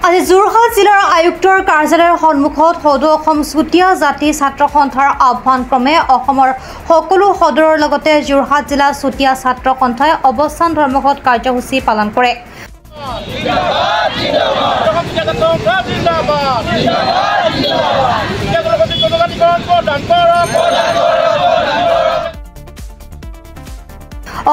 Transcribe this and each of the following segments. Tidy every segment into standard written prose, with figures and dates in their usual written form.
আজি যোৰহাট জিলাৰ আয়ুক্তৰ কাৰ্যালয়ৰ সন্মুখত সদৌ অসম চুতীয়া জাতি ছাত্ৰ সন্থাৰ আহ্বানক্ৰমে অসমৰ সকলো সদৰৰ লগতে যোৰহাট জিলা চুতীয়া ছাত্ৰ সন্থাই অৱস্থান ধৰ্মঘট কাৰ্যসূচী পালন কৰে।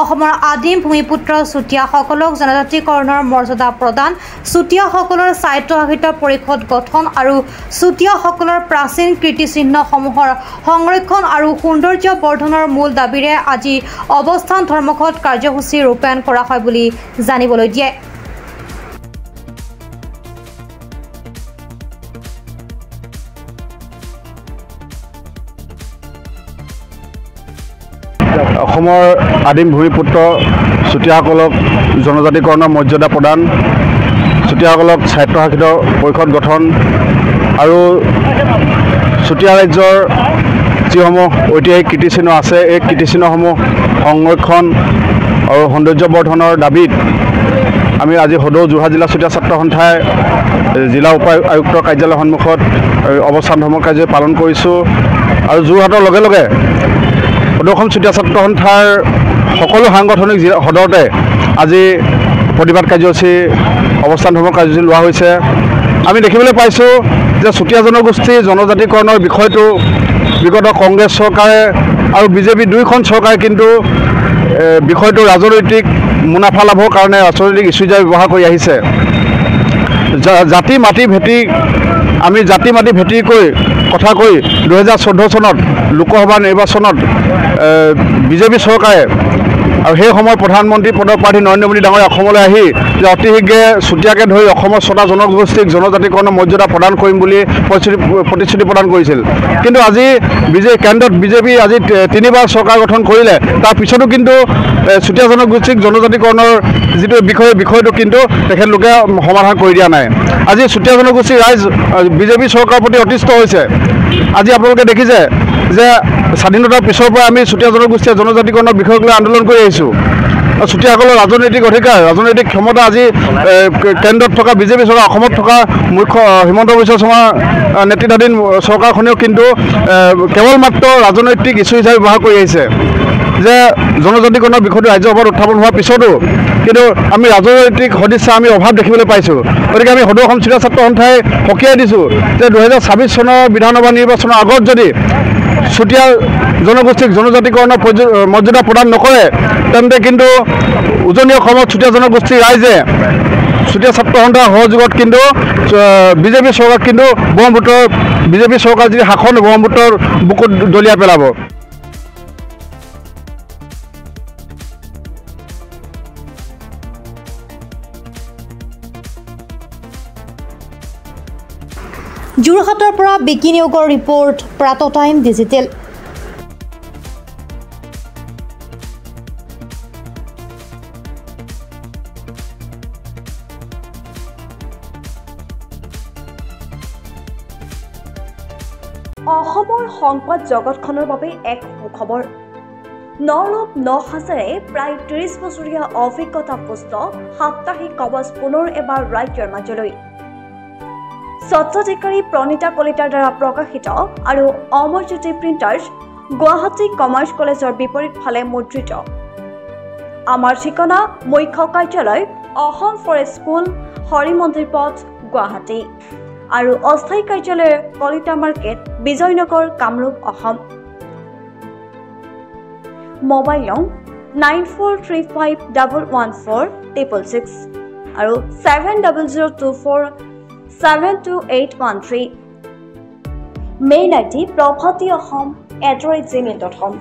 অসমৰ আদিম ভূমিপুত্ৰ চুতীয়াসকলক জনজাতিকৰণৰ মৰ্যাদা প্ৰদান, চুতীয়াসকলৰ স্বায়ত্তশাসিত পৰিষদ গঠন আৰু চুতীয়াসকলৰ প্ৰাচীন কীৰ্তিচিহ্নসমূহৰ সংৰক্ষণ আৰু সৌন্দৰ্য বৰ্ধনৰ মূল দাবীৰে আজি অৱস্থান ধৰ্মঘট কাৰ্যসূচী ৰূপায়ণ কৰা হয় বুলি জানিবলৈ দিয়ে। অসমৰ আদিম ভূমিপুত্ৰ চুতীয়াসকলক জনজাতিকৰণৰ মৰ্যাদা প্ৰদান, চুতীয়াসকলক স্বায়ত্তশাসিত পৰিষদ গঠন আৰু চুতীয়া ৰাজ্যৰ যিসমূহ ঐতিহাসিক কীৰ্তিচিহ্ন আছে এই কীৰ্তিচিহ্নসমূহ সংৰক্ষণ আৰু সৌন্দৰ্য বৰ্ধনৰ দাবীত আমি আজি সদৌ যোৰহাট জিলা চুতীয়া ছাত্ৰ সন্থাই জিলা উপায়ুক্তৰ কাৰ্যালয়ৰ সন্মুখত অৱস্থান ধৰ্মঘট কাৰ্য পালন কৰিছোঁ আৰু যোৰহাটৰ লগে লগে সদৌ অসম চুতীয়া ছাত্ৰ সন্থাৰ সকলো সাংগঠনিক সদৰতে আজি প্ৰতিবাদ কাৰ্যসূচী অৱস্থান ধৰ্মঘট কাৰ্যসূচী লোৱা হৈছে। আমি দেখিবলৈ পাইছোঁ যে চুতীয়া জনগোষ্ঠীৰ জনজাতিকৰণৰ বিষয়টো বিগত কংগ্ৰেছ চৰকাৰে আৰু বিজেপি দুয়োখন চৰকাৰে কিন্তু বিষয়টো ৰাজনৈতিক মুনাফা লাভৰ কাৰণে ৰাজনৈতিক ইছ্যু হিচাপে ব্যৱহাৰ কৰি আহিছে। জাতি মাটি ভেটি কৈ কথা কৈ 2014 চনত লোকসভা নিৰ্বাচনত বিজেপি চৰকাৰে আৰু সেই সময়ৰ প্ৰধানমন্ত্ৰী পদৰ প্ৰাৰ্থী নৰেন্দ্ৰ মোদী ডাঙৰীয়া অসমলৈ আহি যে অতি শীঘ্ৰে চুতীয়াকে ধৰি অসমৰ 6টা জনগোষ্ঠীক জনজাতিকৰণৰ মৰ্যাদা প্ৰদান কৰিম বুলি প্ৰতিশ্ৰুতি প্ৰদান কৰিছিল। কিন্তু আজি কেন্দ্ৰত বিজেপি আজি 3বাৰ চৰকাৰ গঠন কৰিলে, তাৰ পিছতো কিন্তু চুতীয়া জনগোষ্ঠীক জনজাতিকৰণৰ যিটো বিষয়টো কিন্তু তেখেতলোকে সমাধান কৰি দিয়া নাই। আজি চুতীয়া জনগোষ্ঠীৰ ৰাইজ বিজেপি চৰকাৰৰ প্ৰতি অতিষ্ঠ হৈছে। আজি আপোনালোকে দেখিছে যে স্বাধীনতাৰ পিছৰ পৰা আমি চুতীয়া জনগোষ্ঠীয়ে জনজাতিকৰণৰ বিষয়ক লৈ আন্দোলন কৰি আহিছোঁ। চুতীয়াসকলৰ ৰাজনৈতিক অধিকাৰ, ৰাজনৈতিক ক্ষমতা আজি কেন্দ্ৰত থকা বিজেপি চৰকাৰ, অসমত থকা মুখ্য হিমন্ত বিশ্ব শৰ্মাৰ নেতৃত্বাধীন চৰকাৰখনেও কিন্তু কেৱল মাত্ৰ ৰাজনৈতিক ইছ্যু হিচাপে ব্যৱহাৰ কৰি আহিছে। যে জনজাতিকৰণৰ বিষয়টো ৰাজ্যসভাত উত্থাপন হোৱাৰ পিছতো কিন্তু আমি ৰাজনৈতিক সদিচ্ছা আমি অভাৱ দেখিবলৈ পাইছোঁ। গতিকে আমি সদৌ অসম চুতীয়া ছাত্ৰ সন্থাই সকীয়াই দিছোঁ যে 2026 চনৰ বিধানসভা নিৰ্বাচনৰ আগত যদি চুতীয়া জনগোষ্ঠীক জনজাতিকৰণৰ মৰ্যাদা প্ৰদান নকৰে তেন্তে কিন্তু উজনি অসমত চুতীয়া জনগোষ্ঠীৰ ৰাইজে চুতীয়া ছাত্ৰ সন্থাৰ সহযোগত কিন্তু বিজেপি চৰকাৰক কিন্তু বিজেপি চৰকাৰ যদি শাসন ব্ৰহ্মপুত্ৰৰ বুকুত দলিয়াই পেলাব। যোৰহাটৰ পৰা বিকি নিয়োগৰ ৰিপৰ্ট প্ৰাতঃ টাইম ডিজিটেল। অসমৰ সংবাদ জগতখনৰ বাবে এক সুখবৰ। নৰূপ নহাজেৰে প্ৰায় 30 বছৰীয়া অভিজ্ঞতা পুষ্ট সাপ্তাহিক কবচ পুনৰ এবাৰ ৰাজ্যৰ মাজলৈ। স্বত্বাধিকাৰী প্ৰণীতা কলিতাৰ দ্বাৰা প্ৰকাশিত আৰু অমৰজ্যোতি প্ৰিণ্টাৰ্ছ, গুৱাহাটী কমাৰ্চ কলেজৰ বিপৰীত ফালে মুদ্ৰিত। আমাৰ ঠিকনা মুখ্য কাৰ্যালয় অসম ফৰেষ্ট স্কুল, হৰিমন্দিৰ পথ, গুৱাহাটী আৰু অস্থায়ী কাৰ্যালয় কলিতা মাৰ্কেট, বিজয়নগৰ, কামৰূপ, অসম। মোবাইল নং 9435114666 আৰু 7024722813। Mail ID probhatiahom@gmail.com।